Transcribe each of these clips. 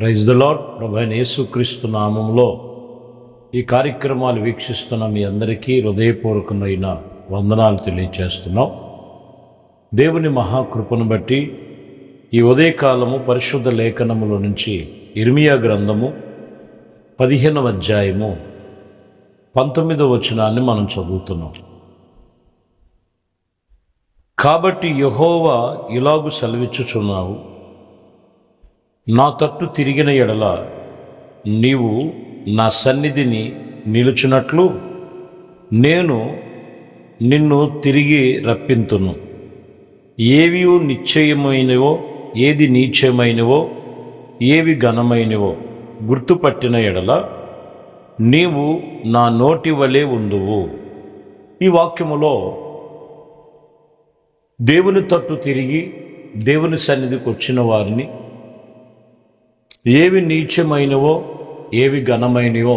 Praise the lord. ప్రభువైన యేసుక్రీస్తు నామములో ఈ కార్యక్రమాలు వీక్షిస్తున్న మీ అందరికీ హృదయపూర్వకమైన వందనాలు తెలియజేస్తున్నాం. దేవుని మహాకృపను బట్టి ఈ ఉదయకాలము పరిశుద్ధ లేఖనముల నుంచి ఇర్మియా గ్రంథము 15వ అధ్యాయము 19వ వచనాన్ని మనం చదువుతున్నాం. కాబట్టి యెహోవా ఇలాగు సెలవిచ్చుచున్నావు, నా తట్టు తిరిగిన ఎడల నీవు నా సన్నిధిని నిలుచున్నట్లు నేను నిన్ను తిరిగి రప్పింతును. ఏవి నిశ్చయమైనవో, ఏది నీచమైనవో, ఏవి ఘనమైనవో గుర్తుపట్టిన ఎడల నీవు నా నోటి వలె ఉందువు. ఈ వాక్యములో దేవుని తట్టు తిరిగి దేవుని సన్నిధికి వచ్చిన వారిని ఏవి నీచమైనవో, ఏవి ఘనమైనవో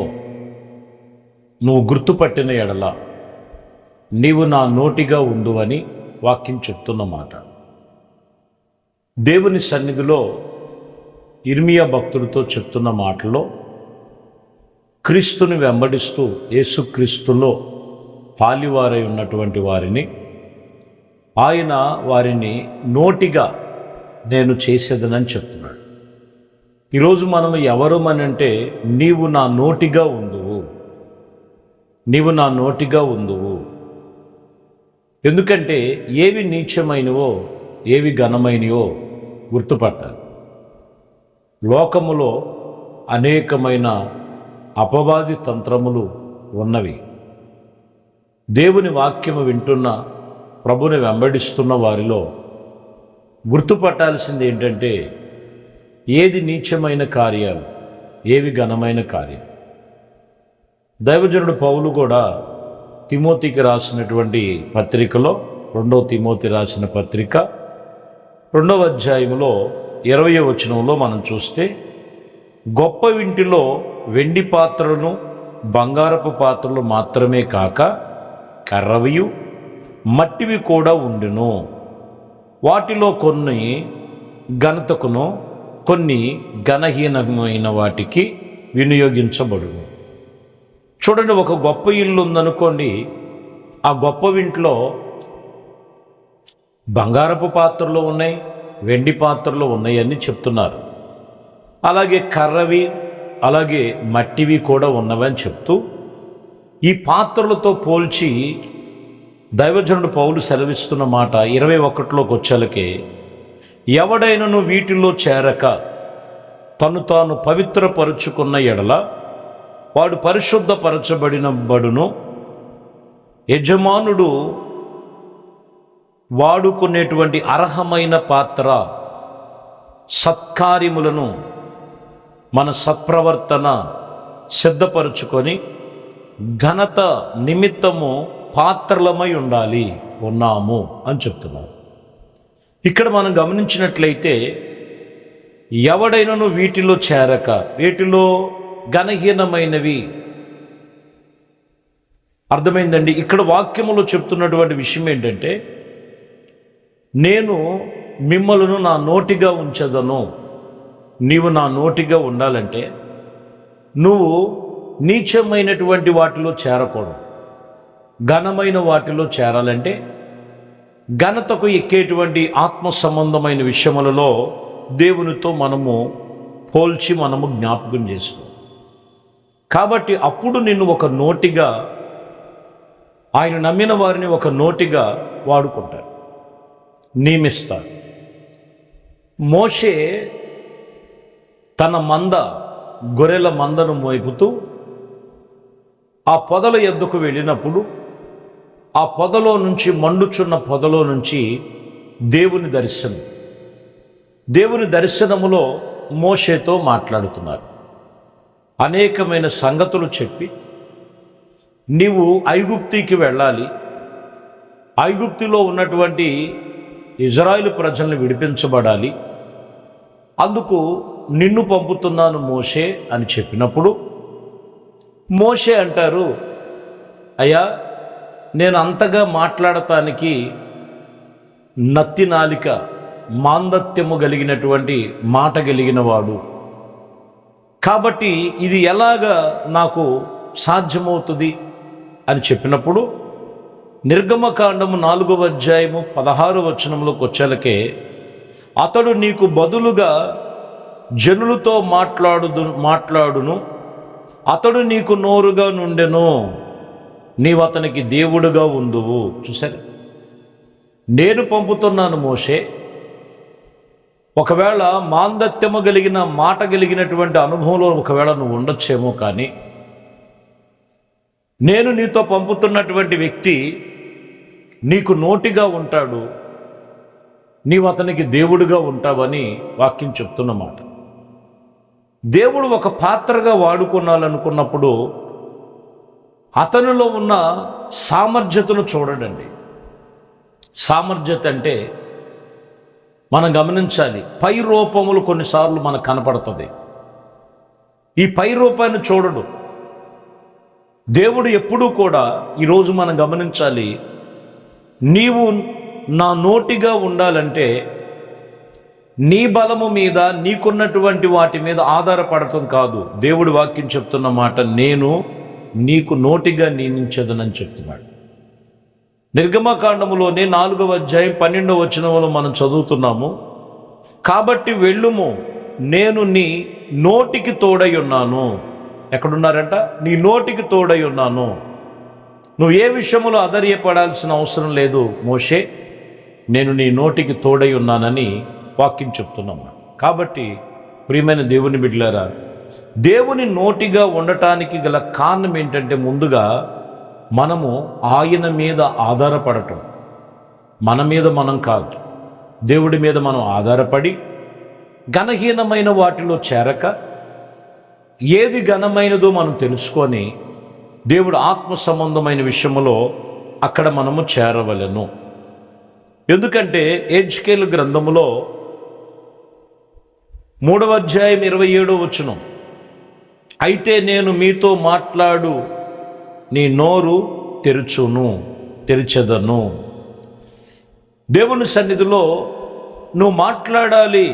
నువ్వు గుర్తుపట్టిన ఎడల నీవు నా నోటిగా ఉండు అని వాక్యం చెప్తున్నమాట. దేవుని సన్నిధిలో ఇర్మియా భక్తుడితో చెప్తున్న మాటలో క్రీస్తుని వెంబడిస్తూ యేసుక్రీస్తులో పాలివారై ఉన్నటువంటి వారిని ఆయన వారిని నోటిగా నేను చేసేదనని చెప్తున్నాడు. ఈరోజు మనము ఎవరమనంటే నీవు నా నోటిగా ఉందువు, నీవు నా నోటిగా ఉందువు. ఎందుకంటే ఏవి నీచమైనవో, ఏవి ఘనమైనవో గుర్తుపట్టాలి. లోకములో అనేకమైన అపవాది తంత్రములు ఉన్నవి. దేవుని వాక్యము వింటున్న, ప్రభుని వెంబడిస్తున్న వారిలో గుర్తుపట్టాల్సింది ఏంటంటే ఏది నీచమైన కార్యాలు, ఏవి ఘనమైన కార్యాలు. దైవజనుడు పౌలు కూడా తిమోతికి రాసినటువంటి పత్రికలో, 2వ తిమోతి రాసిన పత్రిక 2వ అధ్యాయంలో 20వ వచనంలో మనం చూస్తే, గొప్ప ఇంటిలో వెండి పాత్రలను బంగారపు పాత్రలు మాత్రమే కాక కర్రవియు మట్టివి కూడా ఉండును. వాటిలో కొన్ని ఘనతకును, కొన్ని ఘనహీనమైన వాటికి వినియోగించబడును. చూడండి, ఒక గొప్ప ఇల్లు ఉందనుకోండి, ఆ గొప్ప ఇంట్లో బంగారపు పాత్రలు ఉన్నాయి, వెండి పాత్రలు ఉన్నాయని చెప్తున్నారు. అలాగే కర్రవి, అలాగే మట్టివి కూడా ఉన్నవని చెప్తూ ఈ పాత్రలతో పోల్చి దైవజనుడు పౌలు సెలవిస్తున్న మాట 21లోకి వచ్చేలకే, ఎవడైనను వీటిలో చేరక తను తాను పవిత్రపరుచుకున్న ఎడల వాడు పరిశుద్ధపరచబడిన బడును. యజమానుడు వాడుకునేటువంటి అర్హమైన పాత్ర సత్కార్యములను మన సత్ప్రవర్తన సిద్ధపరుచుకొని ఘనత నిమిత్తము పాత్రలమై ఉండాలి, ఉన్నాము అని చెప్తున్నారు. ఇక్కడ మనం గమనించినట్లయితే ఎవడైనను వీటిలో చేరక, వీటిలో ఘనహీనమైనవి అర్థమైందండి. ఇక్కడ వాక్యములో చెప్తున్నటువంటి విషయం ఏంటంటే, నేను మిమ్మలను నా నోటిగా ఉంచదను. నీవు నా నోటిగా ఉండాలంటే నువ్వు నీచమైనటువంటి వాటిలో చేరకూడదు. ఘనమైన వాటిలో చేరాలంటే ఘనతకు ఎక్కేటువంటి ఆత్మ సంబంధమైన విషయములలో దేవునితో మనము పోల్చి మనము జ్ఞాపకం చేసుకో. కాబట్టి అప్పుడు నిన్ను ఒక నోటిగా, ఆయన నమ్మిన వారిని ఒక నోటిగా వాడుకుంటారు, నియమిస్తారు. మోషే తన గొర్రెల మందను మోపుతూ ఆ పొదల యొద్దకు వెళ్ళినప్పుడు ఆ పొదలో నుంచి, మండుచున్న పొదలో నుంచి దేవుని దర్శనములో మోషేతో మాట్లాడుతున్నారు. అనేకమైన సంగతులు చెప్పి, నీవు ఐగుప్తికి వెళ్ళాలి, ఐగుప్తిలో ఉన్నటువంటి ఇజ్రాయేలు ప్రజల్ని విడిపించబడాలి, అందుకు నిన్ను పంపుతున్నాను మోషే అని చెప్పినప్పుడు మోషే అంటారు, అయ్యా నేను అంతగా మాట్లాడటానికి నత్తి నాలిక, మాందత్యము కలిగినటువంటి మాట కలిగిన వాడు, కాబట్టి ఇది ఎలాగా నాకు సాధ్యమవుతుంది అని చెప్పినప్పుడు నిర్గమకాండము 4వ అధ్యాయము 16వ వచనంలోకి వచ్చేలకే, అతడు నీకు బదులుగా జనులతో మాట్లాడును, అతడు నీకు నోరుగా నుండెను, నీవు అతనికి దేవుడుగా ఉందువు. చూసారు, నేను పంపుతున్నాను మోషే. ఒకవేళ మాందత్యము కలిగిన మాట కలిగినటువంటి అనుభవంలో ఒకవేళ నువ్వు ఉండొచ్చేమో, కానీ నేను నీతో పంపుతున్నటువంటి వ్యక్తి నీకు నోటిగా ఉంటాడు, నీవు అతనికి దేవుడుగా ఉంటావని వాక్యం చెప్తున్నమాట. దేవుడు ఒక పాత్రగా వాడుకోవాలనుకున్నప్పుడు అతనిలో ఉన్న సామర్థ్యతను చూడడండి. సామర్థ్యత అంటే మనం గమనించాలి, పై రూపములు కొన్నిసార్లు మనకు కనపడుతుంది. ఈ పై రూపాన్ని చూడడు దేవుడు ఎప్పుడూ కూడా. ఈరోజు మనం గమనించాలి, నీవు నా నోటిగా ఉండాలంటే నీ బలము మీద, నీకున్నటువంటి వాటి మీద ఆధారపడటం కాదు. దేవుడి వాక్యం చెప్తున్న మాట, నేను నీకు నోటిగా నియమించదనని చెప్తున్నాడు. నిర్గమకాండములోనే 4వ అధ్యాయం 12వ వచనంలో మనం చదువుతున్నాము, కాబట్టి వెళ్ళుము, నేను నీ నోటికి తోడై ఉన్నాను. ఎక్కడున్నారంట? నీ నోటికి తోడై ఉన్నాను. నువ్వు ఏ విషయంలో అధైర్యపడాల్సిన అవసరం లేదు మోషే, నేను నీ నోటికి తోడై ఉన్నానని వాక్యం చెప్తున్నాము. కాబట్టి ప్రియమైన దేవుని బిడ్డలారా, దేవుని నోటిగా ఉండటానికి గల కారణం ఏంటంటే, ముందుగా మనము ఆయన మీద ఆధారపడటం. మన మీద మనం కాదు, దేవుడి మీద మనం ఆధారపడి ఘనహీనమైన వాటిలో చేరక ఏది ఘనమైనదో మనం తెలుసుకొని దేవుడు ఆత్మ సంబంధమైన విషయంలో అక్కడ మనము చేరవలెను. ఎందుకంటే ఎజ్కేలు గ్రంథములో 3వ అధ్యాయం 27వ వచనం, అయితే నేను మీతో మాట్లాడు నీ నోరు తెరిచెదను. దేవుని సన్నిధిలో నువ్వు మాట్లాడాలి,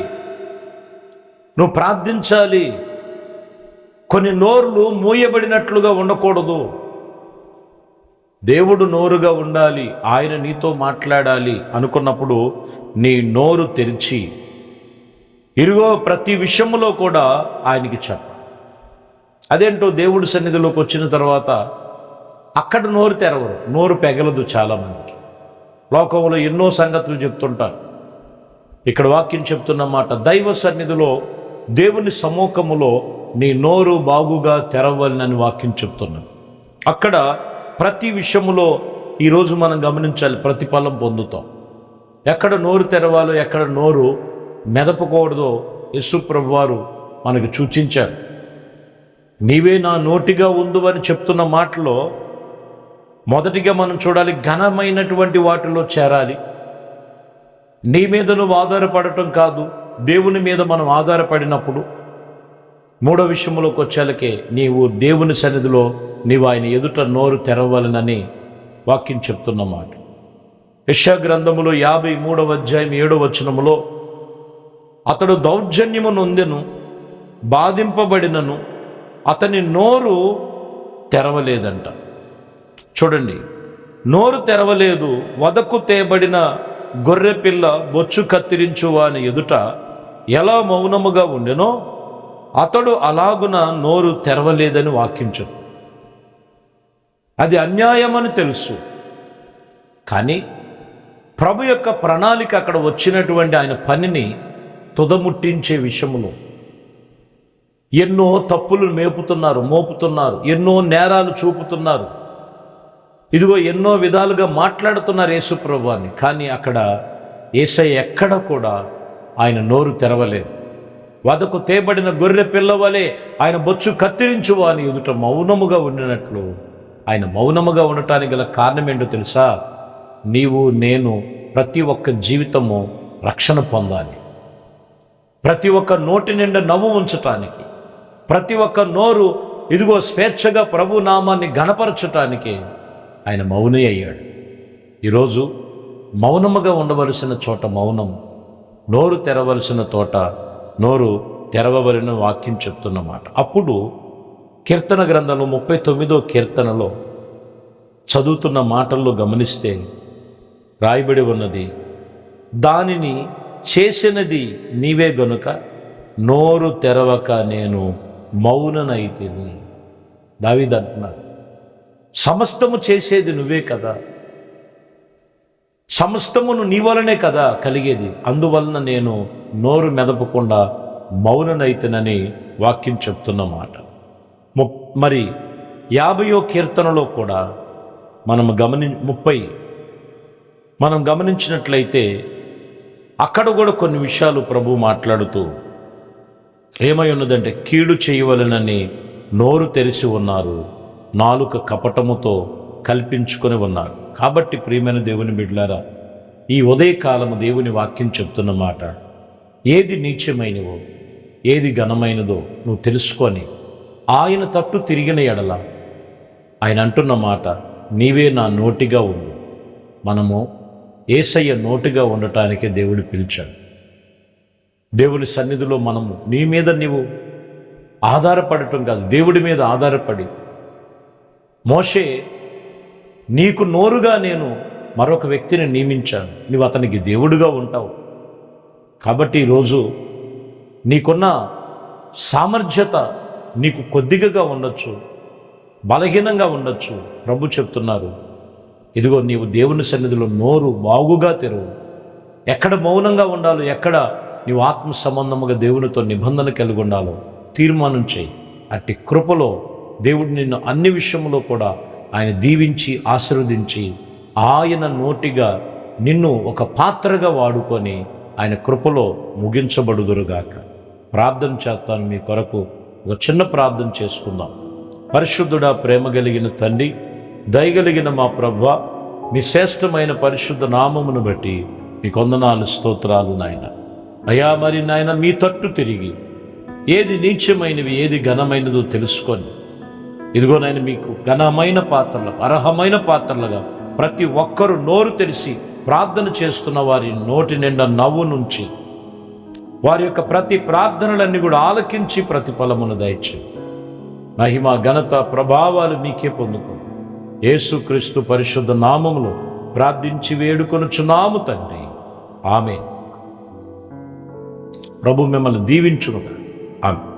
నువ్వు ప్రార్థించాలి. కొన్ని నోరులు మూయబడినట్లుగా ఉండకూడదు. దేవుడు నోరుగా ఉండాలి, ఆయన నీతో మాట్లాడాలి అనుకున్నప్పుడు నీ నోరు తెరిచి, ఇరుగో ప్రతి విషయంలో కూడా ఆయనకి చెప్ప. అదేంటో దేవుడి సన్నిధిలోకి వచ్చిన తర్వాత అక్కడ నోరు తెరవరు, నోరు పెగలదు. చాలామందికి లోకంలో ఎన్నో సంగతులు చెప్తుంటారు. ఇక్కడ వాక్యం చెప్తున్నమాట, దైవ సన్నిధిలో దేవుని సముఖములో నీ నోరు బాగుగా తెరవాలని వాక్యం చెప్తున్నది. అక్కడ ప్రతి విషయములో ఈరోజు మనం గమనించాలి, ప్రతిఫలం పొందుతాం. ఎక్కడ నోరు తెరవాలో, ఎక్కడ నోరు మెదపకూడదో యేసు ప్రభువారు మనకు సూచించారు. నీవే నా నోటిగా ఉండు అని చెప్తున్న మాటలో మొదటిగా మనం చూడాలి, ఘనమైనటువంటి వాటిలో చేరాలి. నీ మీద నువ్వు ఆధారపడటం కాదు, దేవుని మీద మనం ఆధారపడినప్పుడు. మూడో విషయంలోకి వచ్చేలకే, నీవు దేవుని సన్నిధిలో నీవు ఆయన ఎదుట నోరు తెరవాలనని వాక్యం చెప్తున్నమాట. యెషయా గ్రంథములో 53వ అధ్యాయం 7వ వచనములో, అతడు దౌర్జన్యము నొందెను, బాధింపబడినను అతని నోరు తెరవలేదంట. చూడండి, నోరు తెరవలేదు. వదకు తేబడిన గొర్రెపిల్ల బొచ్చు కత్తిరించు వాని ఎదుట ఎలా మౌనముగా ఉండెనో అతడు అలాగున నోరు తెరవలేదని వాక్యం చెప్పు. అది అన్యాయమని తెలుసు, కానీ ప్రభు యొక్క ప్రణాళిక అక్కడ వచ్చినటువంటి ఆయన పనిని తుదముట్టించే విషయములో ఎన్నో తప్పులు మోపుతున్నారు, ఎన్నో నేరాలు చూపుతున్నారు. ఇదిగో ఎన్నో విధాలుగా మాట్లాడుతున్నారు యేసు ప్రభువాన్ని. కానీ అక్కడ యేసయ్య ఎక్కడ కూడా ఆయన నోరు తెరవలేదు. వదకు తేబడిన గొర్రె పిల్లవలే ఆయన బొచ్చు కత్తిరించు అని ఎదుట మౌనముగా ఉండినట్లు ఆయన మౌనముగా ఉండటానికి గల కారణం ఏంటో తెలుసా? నీవు నేను ప్రతి ఒక్క జీవితము రక్షణ పొందాలి. ప్రతి ఒక్క నోటి నిండా నవ్వు ఉంచటానికి, ప్రతి ఒక్క నోరు ఇదిగో స్వేచ్ఛగా ప్రభు నామాన్ని ఘనపరచటానికి ఆయన మౌని అయ్యాడు. ఈరోజు మౌనముగా ఉండవలసిన చోట మౌనం, నోరు తెరవలసిన చోట నోరు తెరవబడిన వాక్యం చెప్తున్నమాట. అప్పుడు కీర్తన గ్రంథంలో 39వ కీర్తనలో చదువుతున్న మాటల్లో గమనిస్తే రాయబడి ఉన్నది, దానిని చేసినది నీవే గనుక నోరు తెరవక నేను మౌననైతిని. దావీదు అంటున్నాడు, సమస్తము చేసేది నువ్వే కదా, సమస్తమును నీ వలనే కదా కలిగేది, అందువలన నేను నోరు మెదపకుండా మౌననైతినని వాక్యం చెప్తున్నమాట. మరి 50వ కీర్తనలో కూడా మనం గమనించినట్లయితే అక్కడ కూడా కొన్ని విషయాలు ప్రభు మాట్లాడుతూ ఏమై ఉన్నదంటే, కీడు చేయవలెనని నోరు తెరిచి ఉన్నారు, నాలుక కపటముతో కల్పించుకొని ఉన్నారు. కాబట్టి ప్రియమైన దేవుని బిడ్డలారా, ఈ ఉదయకాలము దేవుని వాక్యం చెప్తున్న మాట, ఏది నీచమైనవో ఏది ఘనమైనదో నువ్వు తెలుసుకొని ఆయన తట్టు తిరిగిన ఎడల ఆయన అంటున్న మాట, నీవే నా నోటిగా ఉండు. మనము యేసయ్య నోటిగా ఉండటానికే దేవుడు పిలిచాడు. దేవుని సన్నిధిలో మనము నీ మీద నీవు ఆధారపడటం కాదు, దేవుడి మీద ఆధారపడి, మోషే నీకు నోరుగా నేను మరొక వ్యక్తిని నియమించాను, నువ్వు అతనికి దేవుడిగా ఉంటావు. కాబట్టి ఈరోజు నీకున్న సామర్థ్యత నీకు కొద్దిగా ఉండొచ్చు, బలహీనంగా ఉండొచ్చు. ప్రభు చెప్తున్నారు, ఇదిగో నీవు దేవుని సన్నిధిలో నోరు బాగుగా తెరువు. ఎక్కడ మౌనంగా ఉండాలో, ఎక్కడ నీవు ఆత్మ సంబంధముగా దేవునితో నిబంధన కలిగి ఉండాలో తీర్మానం చేయి. అట్టి కృపలో దేవుడు నిన్ను అన్ని విషయంలో కూడా ఆయన దీవించి ఆశీర్వదించి ఆయన నోటిగా నిన్ను ఒక పాత్రగా వాడుకొని ఆయన కృపలో ముగించబడుదురుగాక. ప్రార్థన చేస్తాను మీ కొరకు. ఒక చిన్న ప్రార్థన చేసుకుందాం. పరిశుద్ధుడా, ప్రేమ కలిగిన తండ్రి, దయగలిగిన మా ప్రభువా, మీ శ్రేష్టమైన పరిశుద్ధ నామమును బట్టి మీ వందనాలు, స్తోత్రాలు నాయన. అయ్యా, మరి నాయన మీ తట్టు తిరిగి ఏది నీచమైనవి ఏది ఘనమైనదో తెలుసుకొని, ఇదిగో నాయన మీకు ఘనమైన పాత్రలు, అర్హమైన పాత్రలుగా ప్రతి ఒక్కరూ నోరు తెరిచి ప్రార్థన చేస్తున్న వారి నోటి నిండా నవ్వు నుంచి వారి యొక్క ప్రతి ప్రార్థనలన్నీ కూడా ఆలకించి ప్రతిఫలమును దయచేయి. మహిమ, ఘనత, ప్రభావాలు మీకే పొందుకో. యేసుక్రీస్తు పరిశుద్ధ నామములో ప్రార్థించి వేడుకొనుచున్నాము తండ్రి, ఆమేన్. ప్రభు మిమ్మల్ని దీవించును. ఆమేన్.